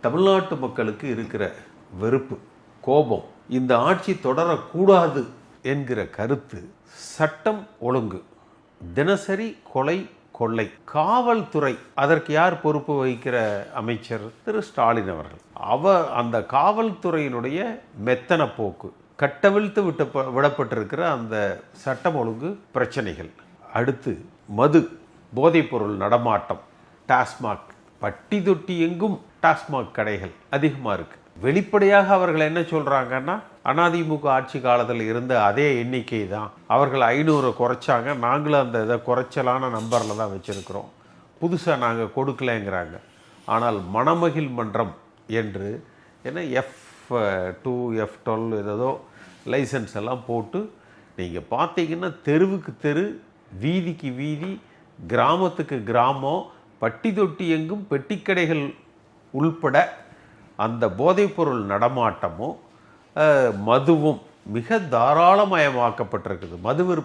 தமிழ்நாட்டு மக்களுக்கு இருக்கிற வெறுப்பு, கோபம், இந்த ஆட்சி தொடரக்கூடாது என்கிற கருத்து, சட்டம் ஒழுங்கு, தினசரி கொலை கொள்ளை, காவல்துறை, அதற்கு யார் பொறுப்பு வகிக்கிற அமைச்சர்? திரு ஸ்டாலின் அவர்கள். அந்த காவல்துறையினுடைய மெத்தன போக்கு, கட்டவிழ்த்து விடப்பட்டிருக்கிற அந்த சட்டம் ஒழுங்கு பிரச்சனைகள், அடுத்து மது, போதைப்பொருள் நடமாட்டம், டாஸ்மாக், பட்டி தொட்டி எங்கும் டாஸ்மாக் கடைகள் அதிகமாக இருக்கு. வெளிப்படையாக அவர்கள் என்ன சொல்றாங்கன்னா, அதிமுக ஆட்சி காலத்தில் இருந்த அதே எண்ணிக்கை தான், அவர்கள் 500 குறைச்சாங்க, நாங்களும் அந்த இதை குறைச்சலான நம்பரில் தான் வச்சுருக்கிறோம், புதுசாக நாங்கள் கொடுக்கலைங்கிறாங்க. ஆனால் மணமகிழ் மன்றம் என்று என்ன F2 F12 ஏதோ லைசன்ஸ் எல்லாம் போட்டு நீங்கள் பார்த்தீங்கன்னா தெருவுக்கு தெரு, வீதிக்கு வீதி, கிராமத்துக்கு கிராமம், பட்டி தொட்டி எங்கும் பெட்டிக்கடைகள் உள்பட அந்த போதைப்பொருள் நடமாட்டமும் மதுவும் மிக தாராளமயமாக்கப்பட்டிருக்குது. மது